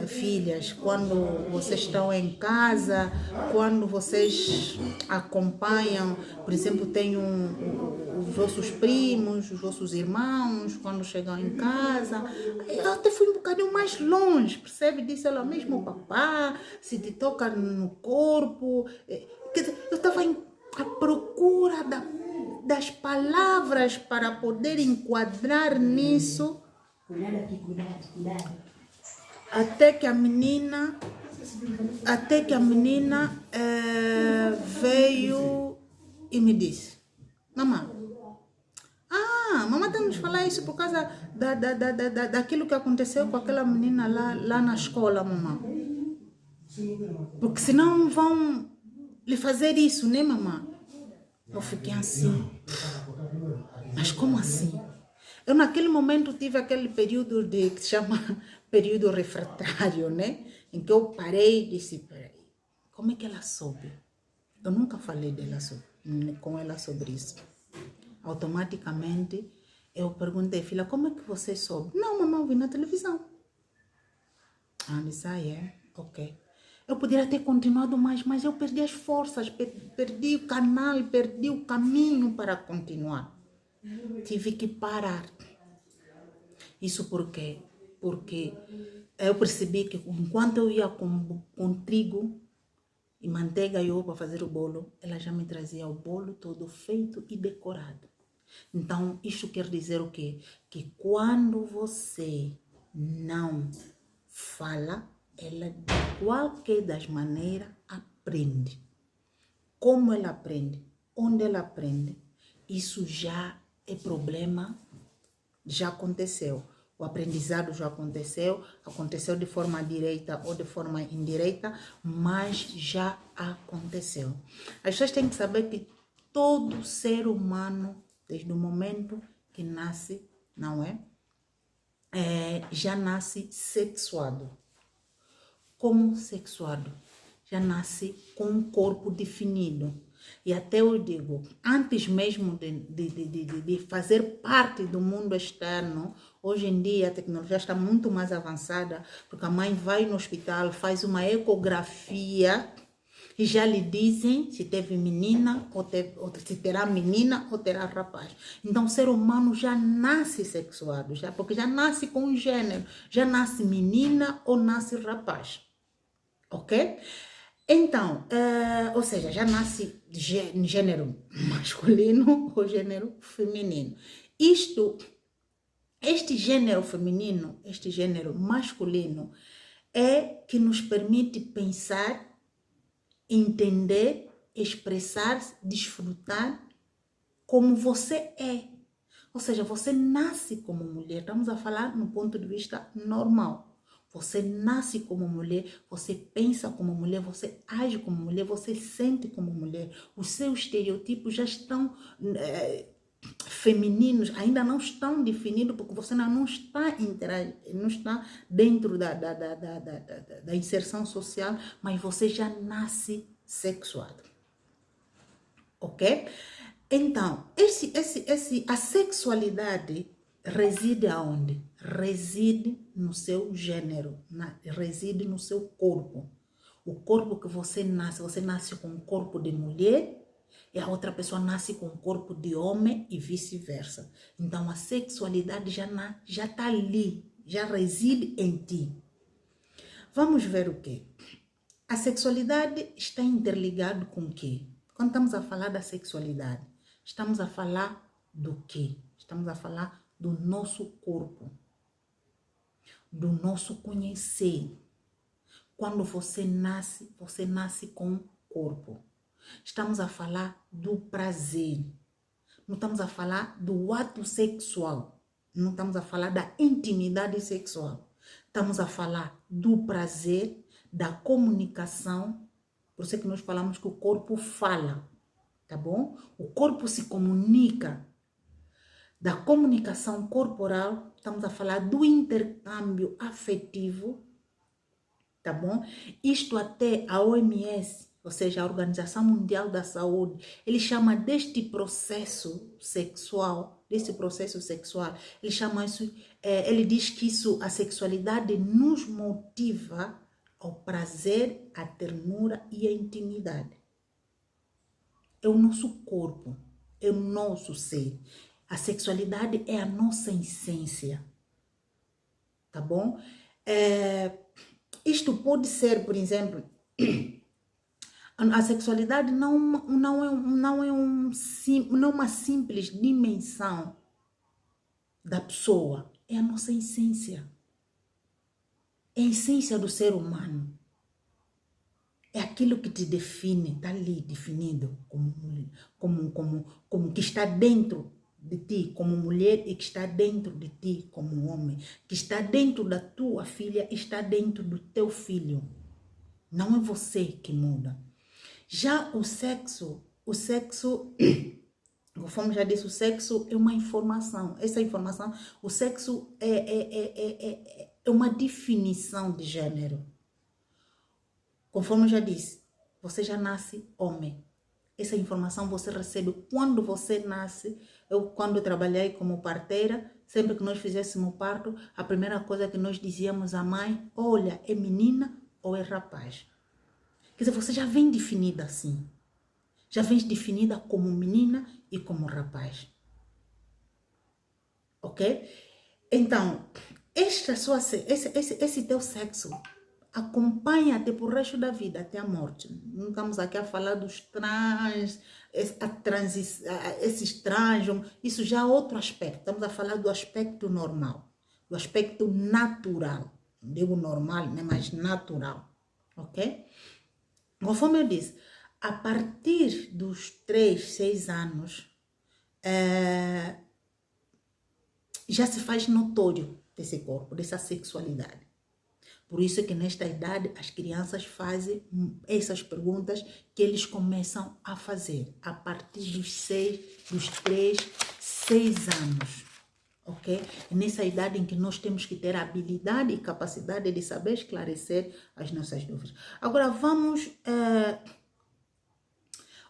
filhas, quando vocês estão em casa, quando vocês acompanham, por exemplo, tem os vossos primos, os vossos irmãos, quando chegam em casa, eu até fui um bocadinho mais longe, percebe? Disse ela mesmo, papá, se te toca no corpo, quer dizer, eu estava à procura das palavras para poder enquadrar nisso, até que a menina veio e me disse, mamãe está nos falar isso por causa daquilo que aconteceu com aquela menina lá na escola, mamãe, porque senão vão lhe fazer isso, né, mamãe? Eu fiquei assim, mas como assim? Eu naquele momento tive aquele período que se chama período refratário, né? Em que eu parei e disse, peraí, como é que ela soube? Eu nunca falei com ela sobre isso. Automaticamente, eu perguntei, filha, como é que você soube? Não, mamãe, eu vi na televisão. Disse, ok. Eu poderia ter continuado mais, mas eu perdi as forças, perdi o canal, perdi o caminho para continuar. Tive que parar. Isso por quê? Porque eu percebi que enquanto eu ia com trigo e manteiga e ovo para fazer o bolo, ela já me trazia o bolo todo feito e decorado. Então, isso quer dizer o quê? Que quando você não fala, ela de qualquer das maneiras aprende. Como ela aprende? Onde ela aprende? Isso já é problema, já aconteceu. O aprendizado já aconteceu de forma direita ou de forma indireita, mas já aconteceu. As pessoas têm que saber que todo ser humano, desde o momento que nasce, não é? Já nasce sexuado. Como sexuado? Já nasce com um corpo definido. E até eu digo, antes mesmo de fazer parte do mundo externo, hoje em dia a tecnologia está muito mais avançada, porque a mãe vai no hospital, faz uma ecografia e já lhe dizem se teve menina, ou se terá menina ou terá rapaz. Então o ser humano já nasce sexuado, porque já nasce com um gênero, já nasce menina ou nasce rapaz. Ok? Então, ou seja, já nasce gênero masculino ou gênero feminino. Este gênero feminino, este gênero masculino, é que nos permite pensar, entender, expressar, desfrutar como você é. Ou seja, você nasce como mulher. Estamos a falar no ponto de vista normal. Você nasce como mulher, você pensa como mulher, você age como mulher, você sente como mulher. Os seus estereotipos já estão femininos, ainda não estão definidos, porque você não está dentro da inserção social, mas você já nasce sexuado. Ok? Então, a sexualidade reside aonde? Reside no seu gênero, reside no seu corpo. O corpo que você nasce com um corpo de mulher e a outra pessoa nasce com um corpo de homem e vice-versa. Então, a sexualidade já está ali, já reside em ti. Vamos ver o quê? A sexualidade está interligada com o quê? Quando estamos a falar da sexualidade, estamos a falar do quê? Estamos a falar do nosso corpo, do nosso conhecer. Quando você nasce com corpo. Estamos a falar do prazer. Não estamos a falar do ato sexual. Não estamos a falar da intimidade sexual. Estamos a falar do prazer, da comunicação. Por isso é que nós falamos que o corpo fala, tá bom? O corpo se comunica. Da comunicação corporal, estamos a falar do intercâmbio afetivo, tá bom? Isto até a OMS, ou seja, a Organização Mundial da Saúde, ele chama deste processo sexual, ele chama isso, ele diz que a sexualidade nos motiva ao prazer, à ternura e à intimidade. É o nosso corpo, é o nosso ser. A sexualidade é a nossa essência, tá bom? Isto pode ser, por exemplo, a sexualidade não é uma simples dimensão da pessoa, é a nossa essência. É a essência do ser humano. É aquilo que te define, está ali definido como que está dentro de ti como mulher e que está dentro de ti como homem, que está dentro da tua filha e está dentro do teu filho. Não é você que muda. Já o sexo, conforme já disse, o sexo é uma informação. Essa informação, o sexo é uma definição de gênero. Conforme já disse, você já nasce homem. Essa informação você recebe quando você nasce. Eu, quando trabalhei como parteira, sempre que nós fizéssemos parto, a primeira coisa que nós dizíamos à mãe, olha, é menina ou é rapaz? Quer dizer, você já vem definida assim. Já vem definida como menina e como rapaz. Ok? Então, esse teu sexo acompanha-te por resto da vida, até a morte. Não estamos aqui a falar dos trans, esses trans, isso já é outro aspecto. Estamos a falar do aspecto normal, do aspecto natural. Não digo normal, né, mas natural. Ok? Conforme eu disse, a partir dos 3, 6 anos, já se faz notório desse corpo, dessa sexualidade. Por isso é que nesta idade as crianças fazem essas perguntas que eles começam a fazer a partir dos 3, 6 anos. Ok? É nessa idade em que nós temos que ter a habilidade e capacidade de saber esclarecer as nossas dúvidas. Agora vamos...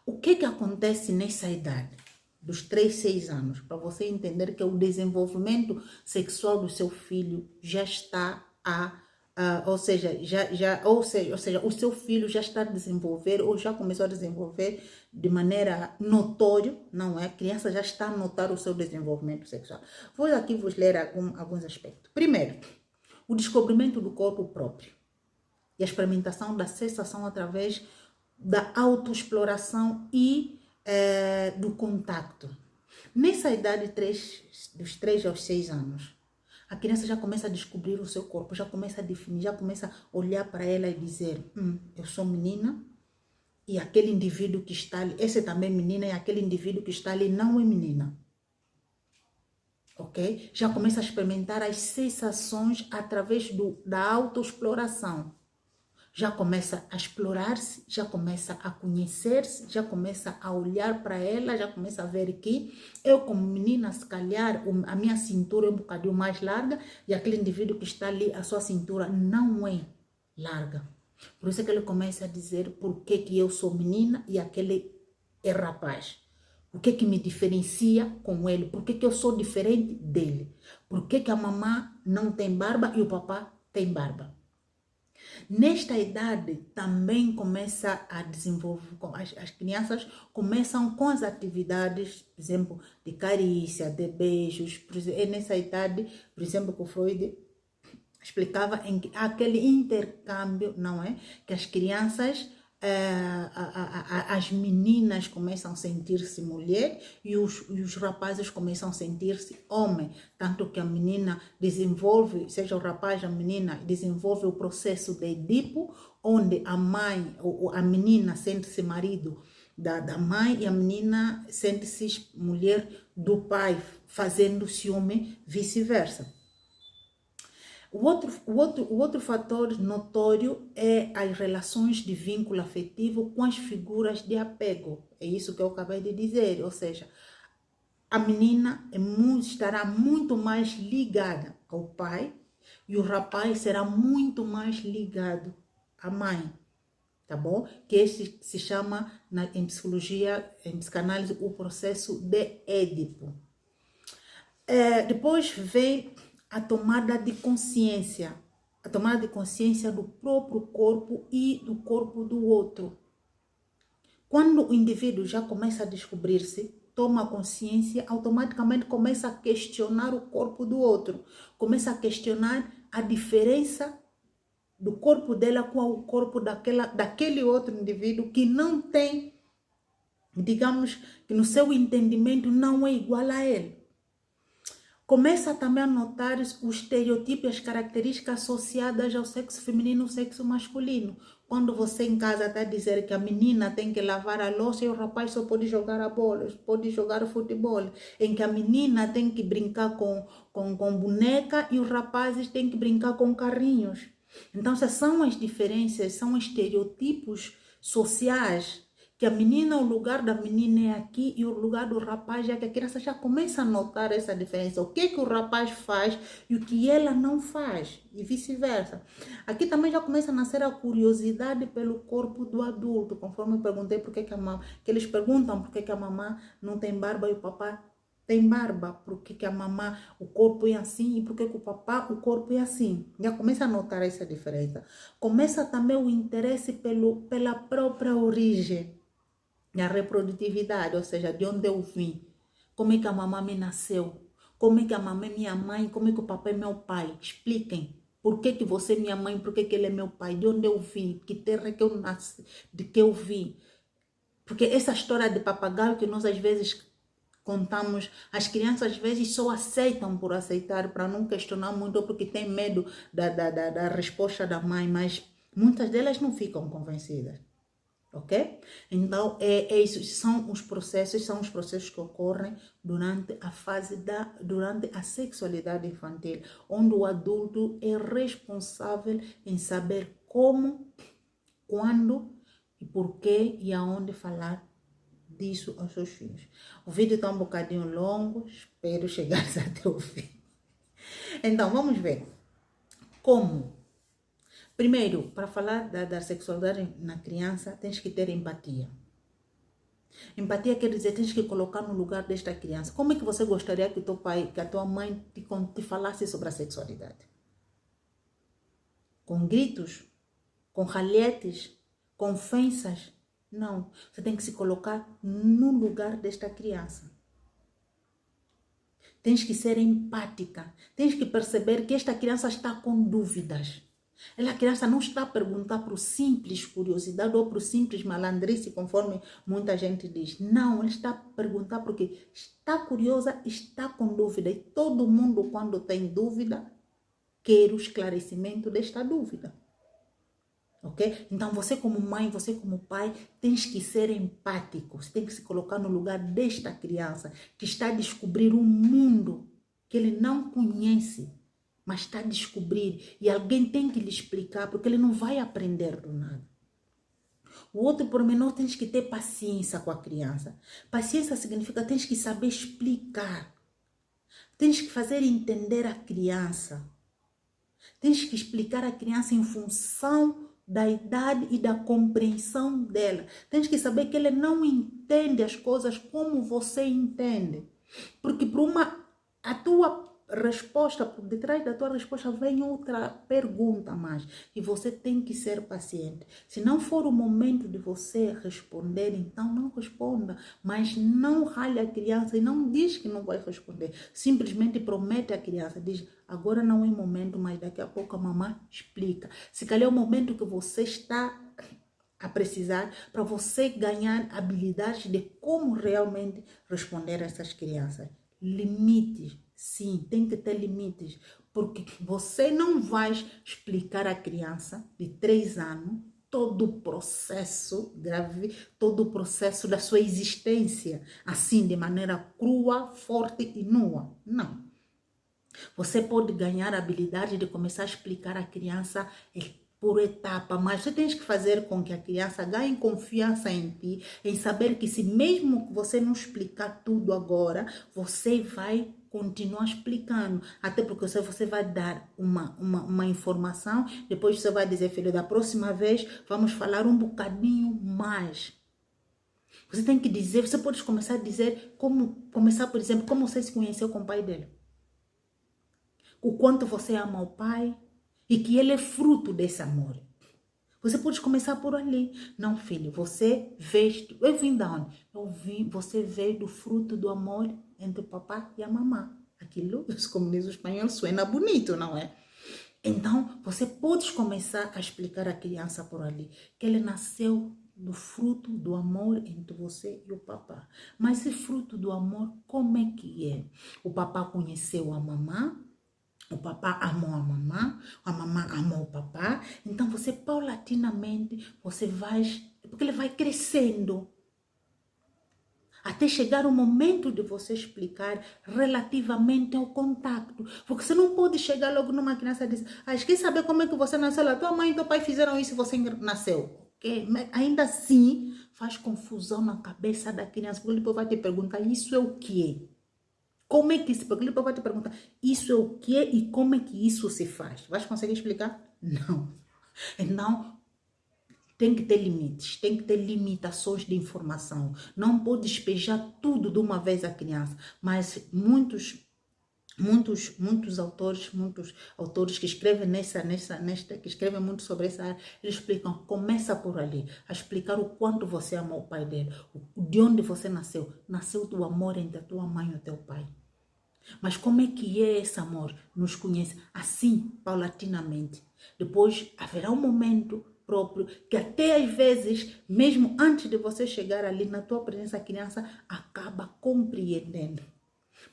o que acontece nessa idade? Dos 3, 6 anos, para você entender que o desenvolvimento sexual do seu filho já está ou seja, o seu filho já está a desenvolver ou já começou a desenvolver de maneira notória, não é? A criança já está a notar o seu desenvolvimento sexual. Vou aqui vos ler alguns aspectos. Primeiro, o descobrimento do corpo próprio e a experimentação da sensação através da autoexploração e do contacto. Nessa idade, dos 3 aos 6 anos, a criança já começa a descobrir o seu corpo, já começa a definir, já começa a olhar para ela e dizer, eu sou menina e aquele indivíduo que está ali, esse também é menina e aquele indivíduo que está ali não é menina. Ok? Já começa a experimentar as sensações através da autoexploração. Já começa a explorar-se, já começa a conhecer-se, já começa a olhar para ela, já começa a ver que eu como menina, se calhar, a minha cintura é um bocadinho mais larga e aquele indivíduo que está ali, a sua cintura não é larga. Por isso é que ele começa a dizer por que eu sou menina e aquele é rapaz. O que me diferencia com ele? Por que eu sou diferente dele? Por que a mamãe não tem barba e o papá tem barba? Nesta idade também começa a desenvolver, as crianças começam com as atividades, por exemplo, de carícia, de beijos. É nessa idade, por exemplo, que o Freud explicava aquele intercâmbio, não é? Que as crianças, as meninas começam a sentir-se mulher e os rapazes começam a sentir-se homem. Tanto que a menina desenvolve, seja o rapaz ou a menina, desenvolve o processo de Edipo, onde a mãe, ou a menina sente-se marido da mãe e a menina sente-se mulher do pai, fazendo ciúme, vice-versa. O outro fator notório é as relações de vínculo afetivo com as figuras de apego. É isso que eu acabei de dizer, ou seja, a menina estará muito mais ligada ao pai e o rapaz será muito mais ligado à mãe, tá bom? Que este se chama, em psicologia, em psicanálise, o processo de Édipo. Depois vem a tomada de consciência do próprio corpo e do corpo do outro. Quando o indivíduo já começa a descobrir-se, toma consciência, automaticamente começa a questionar o corpo do outro, começa a questionar a diferença do corpo dela com o corpo daquele outro indivíduo que não tem, digamos, que no seu entendimento não é igual a ele. Começa também a notar os estereotipos, as características associadas ao sexo feminino e ao sexo masculino. Quando você em casa está a dizer que a menina tem que lavar a louça e o rapaz só pode jogar a bola, pode jogar futebol. Em que a menina tem que brincar com boneca e os rapazes têm que brincar com carrinhos. Então, essas são as diferenças, são estereotipos sociais que a menina, o lugar da menina é aqui e o lugar do rapaz é que a criança já começa a notar essa diferença. O que o rapaz faz e o que ela não faz e vice-versa. Aqui também já começa a nascer a curiosidade pelo corpo do adulto, conforme eu perguntei por que que eles perguntam por que a mamãe não tem barba e o papá tem barba, porque que a mamãe, o corpo é assim e porque que o papá, o corpo é assim. Já começa a notar essa diferença. Começa também o interesse pela própria origem, a reprodutividade, ou seja, de onde eu vim, como é que a mamãe me nasceu, como é que a mamãe é minha mãe, como é que o papai é meu pai. Expliquem. Por que você é minha mãe, por que ele é meu pai, de onde eu vim, que terra que eu nasci, de que eu vim. Porque essa história de papagaio que nós às vezes contamos, as crianças às vezes só aceitam por aceitar, para não questionar muito, ou porque tem medo da resposta da mãe, mas muitas delas não ficam convencidas, ok? Então, é isso, são os processos que ocorrem durante a durante a sexualidade infantil, onde o adulto é responsável em saber como, quando e porquê e aonde falar disso aos seus filhos. O vídeo está um bocadinho longo, espero chegar até o fim. Então, vamos ver como. Primeiro, para falar da sexualidade na criança, tens que ter empatia. Empatia quer dizer, tens que colocar no lugar desta criança. Como é que você gostaria que teu pai, que a tua mãe te falasse sobre a sexualidade? Com gritos? Com ralhetes? Com ofensas? Não, você tem que se colocar no lugar desta criança. Tens que ser empática. Tens que perceber que esta criança está com dúvidas. A criança não está a perguntar por simples curiosidade ou por simples malandrice, conforme muita gente diz. Não, ela está a perguntar porque está curiosa, está com dúvida. E todo mundo, quando tem dúvida, quer o esclarecimento desta dúvida. Ok? Então, você como mãe, você como pai, tens que ser empático. Você tem que se colocar no lugar desta criança que está a descobrir um mundo que ele não conhece, mas está a descobrir. E alguém tem que lhe explicar, porque ele não vai aprender do nada. O outro pormenor, tens que ter paciência com a criança. Paciência significa tens que saber explicar. Tens que fazer entender a criança. Tens que explicar a criança em função da idade e da compreensão dela. Tens que saber que ele não entende as coisas como você entende. Porque a tua resposta, por detrás da tua resposta vem outra pergunta mais. E você tem que ser paciente. Se não for o momento de você responder, então não responda. Mas não rale a criança e não diz que não vai responder. Simplesmente promete à criança, diz, agora não é momento, mas daqui a pouco a mamãe explica. Se calhar é o momento que você está a precisar para você ganhar habilidades de como realmente responder a essas crianças. Limites, sim, tem que ter limites, porque você não vai explicar à criança de 3 anos todo o processo grave, todo o processo da sua existência, assim, de maneira crua, forte e nua. Não. Você pode ganhar a habilidade de começar a explicar à criança por etapa, mas você tem que fazer com que a criança ganhe confiança em ti, em saber que se mesmo que você não explicar tudo agora, você vai continuar explicando, até porque você vai dar uma informação, depois você vai dizer, filho, da próxima vez vamos falar um bocadinho mais. Você tem que dizer, você pode começar a dizer, começar, por exemplo, como você se conheceu com o pai dele. O quanto você ama o pai e que ele é fruto desse amor. Você pode começar por ali. Não, filho, você veio... Eu vim de onde? Você veio do fruto do amor entre o papai e a mamãe. Aquilo, como diz o espanhol, suena bonito, não é? Então, você pode começar a explicar à criança por ali que ele nasceu do fruto do amor entre você e o papá. Mas esse fruto do amor, como é que é? O papá conheceu a mamãe, o papá amou a mamãe amou o papá. Então, você paulatinamente, você vai... Porque ele vai crescendo. Até chegar o momento de você explicar relativamente ao contato. Porque você não pode chegar logo numa criança e dizer, quer saber como é que você nasceu? A tua mãe e teu pai fizeram isso e você nasceu. quê? Mas ainda assim faz confusão na cabeça da criança, porque ele depois vai te perguntar, isso é o quê? Como é que se... Porque ele depois vai te perguntar, isso é o quê e como é que isso se faz? Vais conseguir explicar? Não. Então, tem que ter limites, tem que ter limitações de informação. Não pode despejar tudo de uma vez à criança, mas muitos autores que escrevem que escrevem muito sobre essa área, eles explicam, começa por ali, a explicar o quanto você ama o pai dele, de onde você nasceu do amor entre a tua mãe e o teu pai. Mas como é que é esse amor? Nos conhece assim, paulatinamente. Depois haverá um momento próprio que até às vezes, mesmo antes de você chegar ali na tua presença, a criança acaba compreendendo.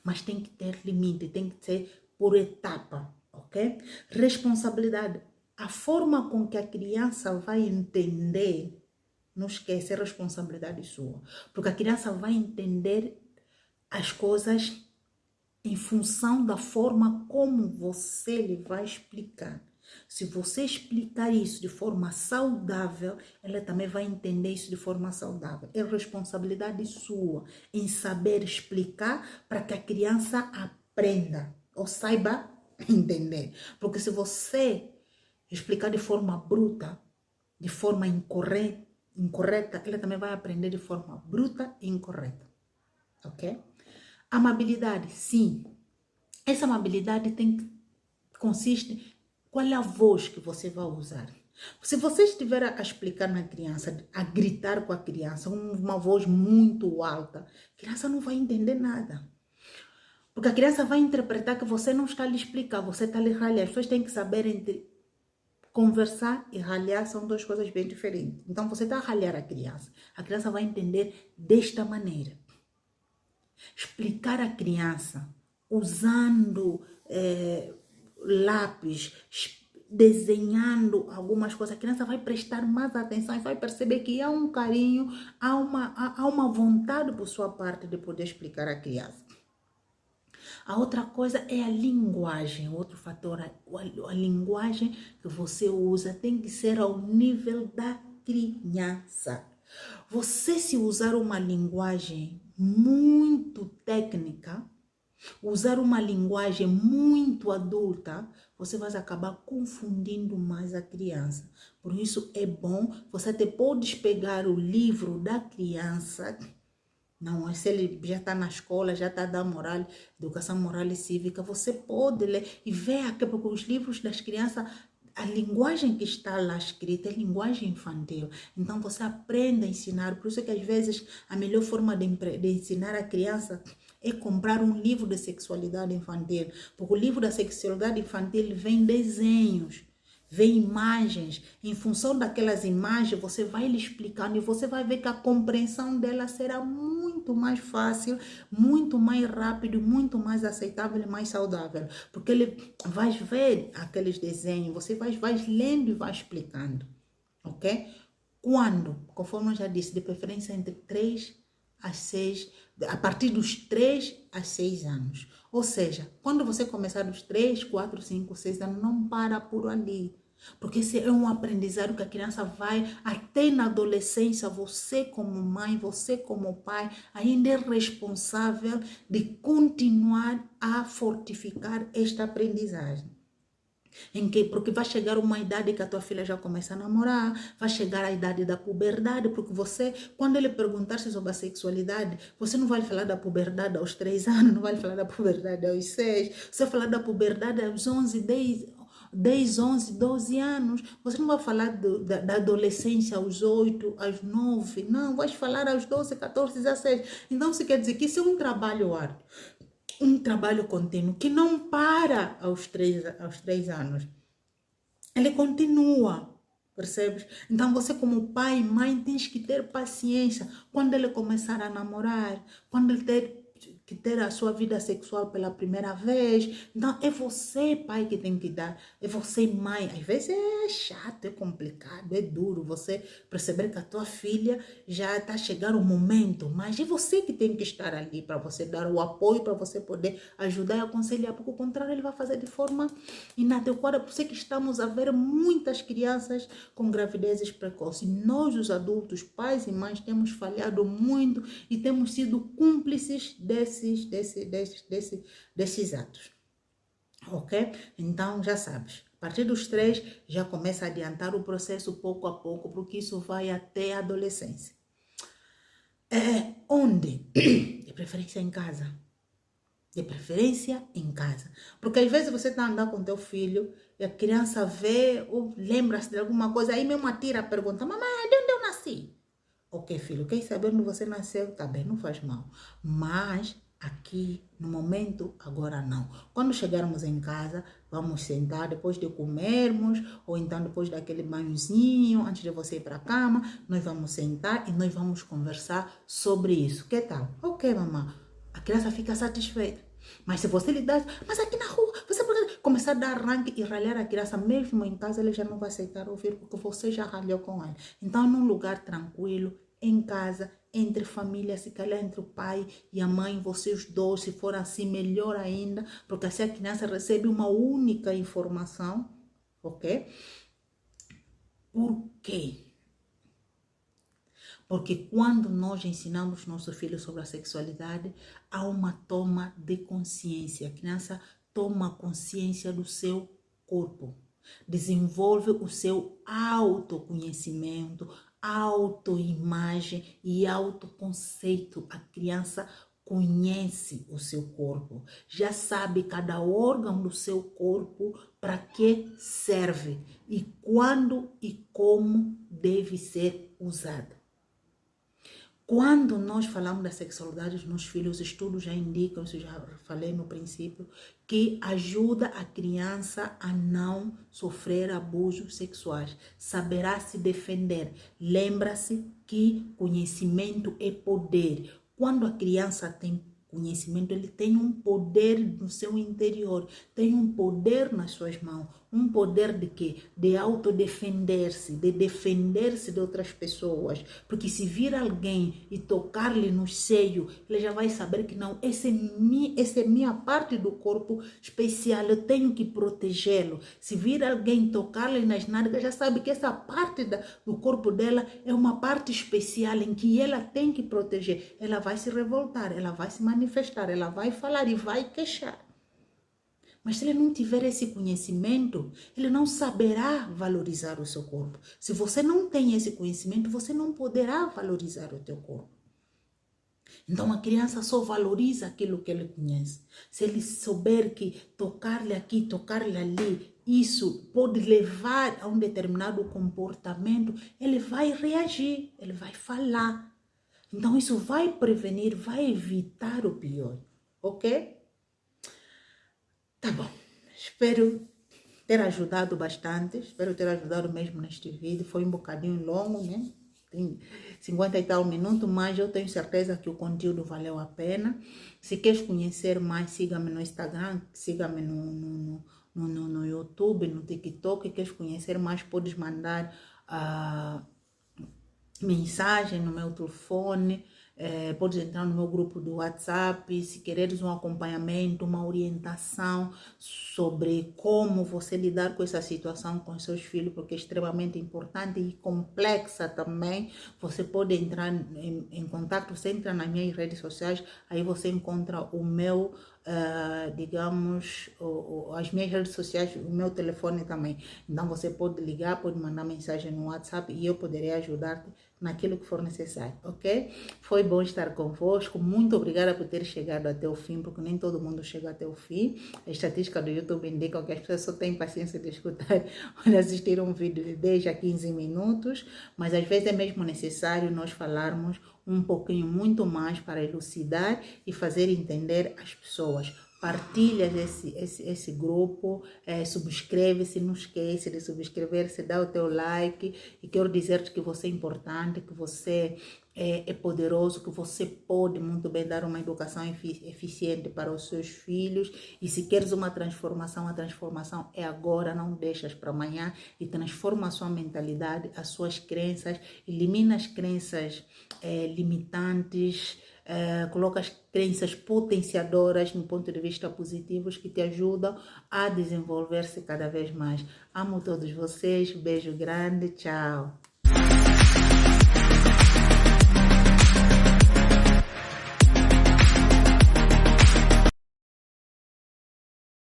Mas tem que ter limite, tem que ser por etapa, ok? Responsabilidade. A forma com que a criança vai entender, não esquece, é responsabilidade sua. Porque a criança vai entender as coisas em função da forma como você lhe vai explicar. Se você explicar isso de forma saudável, ela também vai entender isso de forma saudável. É responsabilidade sua em saber explicar para que a criança aprenda ou saiba entender. Porque se você explicar de forma bruta, de forma incorreta, ela também vai aprender de forma bruta e incorreta. Ok? Amabilidade, sim. Essa amabilidade consiste qual é a voz que você vai usar. Se você estiver a explicar na criança, a gritar com a criança, uma voz muito alta, a criança não vai entender nada. Porque a criança vai interpretar que você não está a lhe explicar, você está a lhe ralhar. As pessoas têm que saber entre conversar e ralhar são duas coisas bem diferentes. Então você está a ralhar a criança vai entender desta maneira. Explicar à criança usando lápis, desenhando algumas coisas, a criança vai prestar mais atenção e vai perceber que há um carinho, há uma vontade por sua parte de poder explicar à criança. A outra coisa é a linguagem, outro fator, a linguagem que você usa tem que ser ao nível da criança. Você se usar uma linguagem muito técnica, usar uma linguagem muito adulta, você vai acabar confundindo mais a criança. Por isso é bom, você até pode pegar o livro da criança, não, se ele já está na escola, já está da moral, educação moral e cívica, você pode ler e ver aqui, porque os livros das crianças, a linguagem que está lá escrita é linguagem infantil. Então você aprende a ensinar. Por isso que às vezes a melhor forma de ensinar a criança é comprar um livro de sexualidade infantil. Porque o livro da sexualidade infantil vem desenhos, vem imagens. Em função daquelas imagens, você vai lhe explicando e você vai ver que a compreensão dela será muito mais fácil, muito mais rápido, muito mais aceitável e mais saudável. Porque ele vai ver aqueles desenhos, você vai lendo e vai explicando. Ok? Quando? Conforme eu já disse, de preferência entre 3 a 6, a partir dos 3 a 6 anos. Ou seja, quando você começar dos 3, 4, 5, 6 anos, não para por ali. Porque esse é um aprendizado que a criança vai, até na adolescência, você como mãe, você como pai, ainda é responsável de continuar a fortificar esta aprendizagem. Porque vai chegar uma idade que a tua filha já começa a namorar, vai chegar a idade da puberdade, porque você, quando ele perguntar-se sobre a sexualidade, você não vai falar da puberdade aos 3 anos, não vai falar da puberdade aos 6, você vai falar da puberdade aos 11, 10, 11, 12 anos. Você não vai falar da adolescência aos 8, aos 9, não, vai falar aos 12, 14, 16. Então, isso quer dizer que isso é um trabalho árduo, um trabalho contínuo, que não para aos 3 anos. Ele continua, percebes? Então, você como pai e mãe, tens que ter paciência. Quando ele começar a namorar, quando ele que ter a sua vida sexual pela primeira vez. Então, é você, pai, que tem que dar. É você, mãe. Às vezes é chato, é complicado, é duro você perceber que a tua filha já está chegando o momento, mas é você que tem que estar ali para você dar o apoio, para você poder ajudar e aconselhar, porque o contrário ele vai fazer de forma inadequada. Por isso é que estamos a ver muitas crianças com gravidezes precoces. Nós, os adultos, pais e mães, temos falhado muito e temos sido cúmplices desses atos. Ok? Então, já sabes. A partir dos 3, já começa a adiantar o processo pouco a pouco, porque isso vai até a adolescência. Onde? De preferência em casa. De preferência em casa. Porque às vezes você está andando com teu filho e a criança vê ou lembra-se de alguma coisa, aí mesmo atira a pergunta: mamãe, de onde eu nasci? Ok, filho, quer saber onde você nasceu? Tá bem, não faz mal. Mas aqui, no momento, agora não. Quando chegarmos em casa, vamos sentar depois de comermos, ou então depois daquele banhozinho, antes de você ir para a cama, nós vamos sentar e nós vamos conversar sobre isso. Que tal? Ok, mamãe. A criança fica satisfeita. Mas se você lhe dá, mas aqui na rua, você pode começar a dar arranque e ralhar a criança, mesmo em casa, ele já não vai aceitar ouvir, porque você já ralhou com ele. Então, num lugar tranquilo, em casa, entre família, se calhar entre o pai e a mãe, vocês dois, se for assim, melhor ainda, porque assim a criança recebe uma única informação, ok? Por quê? Porque quando nós ensinamos nossos filhos sobre a sexualidade, há uma toma de consciência. A criança toma consciência do seu corpo, desenvolve o seu autoconhecimento, autoimagem e autoconceito. A criança conhece o seu corpo, já sabe cada órgão do seu corpo para que serve e quando e como deve ser usado. Quando nós falamos da sexualidade dos nossos filhos, os estudos já indicam, isso já falei no princípio, que ajuda a criança a não sofrer abusos sexuais, saberá se defender. Lembra-se que conhecimento é poder. Quando a criança tem conhecimento, ele tem um poder no seu interior, tem um poder nas suas mãos. Um poder de quê? De autodefender-se, de defender-se de outras pessoas. Porque se vir alguém e tocar-lhe no seio, ele já vai saber que não, essa é minha parte do corpo especial, eu tenho que protegê-lo. Se vir alguém tocar-lhe nas nádegas, já sabe que essa parte do corpo dela é uma parte especial em que ela tem que proteger. Ela vai se revoltar, ela vai se manifestar, ela vai falar e vai queixar. Mas se ele não tiver esse conhecimento, ele não saberá valorizar o seu corpo. Se você não tem esse conhecimento, você não poderá valorizar o teu corpo. Então a criança só valoriza aquilo que ele conhece. Se ele souber que tocar-lhe aqui, tocar-lhe ali, isso pode levar a um determinado comportamento, ele vai reagir, ele vai falar. Então isso vai prevenir, vai evitar o pior, ok? Tá bom, espero ter ajudado bastante, espero ter ajudado mesmo neste vídeo, foi um bocadinho longo, né? Tem 50 e tal minutos, mas eu tenho certeza que o conteúdo valeu a pena. Se queres conhecer mais, siga-me no Instagram, siga-me no YouTube, no TikTok. Se queres conhecer mais, podes mandar mensagem no meu telefone. Podes entrar no meu grupo do WhatsApp, se quereres um acompanhamento, uma orientação sobre como você lidar com essa situação com seus filhos, porque é extremamente importante e complexa também. Você pode entrar em contato, você entra nas minhas redes sociais, aí você encontra o meu, digamos, as minhas redes sociais, o meu telefone também. Então você pode ligar, pode mandar mensagem no WhatsApp e eu poderei ajudar-te naquilo que for necessário, ok? Foi bom estar convosco, muito obrigada por ter chegado até o fim, porque nem todo mundo chega até o fim. A estatística do YouTube indica que as pessoas só têm paciência de escutar ou de assistir um vídeo de 10 a 15 minutos, mas às vezes é mesmo necessário nós falarmos um pouquinho muito mais para elucidar e fazer entender as pessoas. partilha esse grupo, subscreve-se, não esquece de subscrever-se, dá o teu like, e quero dizer-te que você é importante, que você é poderoso, que você pode muito bem dar uma educação eficiente para os seus filhos, e se queres uma transformação, a transformação é agora, não deixas para amanhã, e transforma a sua mentalidade, as suas crenças, elimina as crenças limitantes, coloca as crenças potenciadoras no ponto de vista positivos que te ajudam a desenvolver-se cada vez mais. Amo todos vocês, beijo grande, tchau.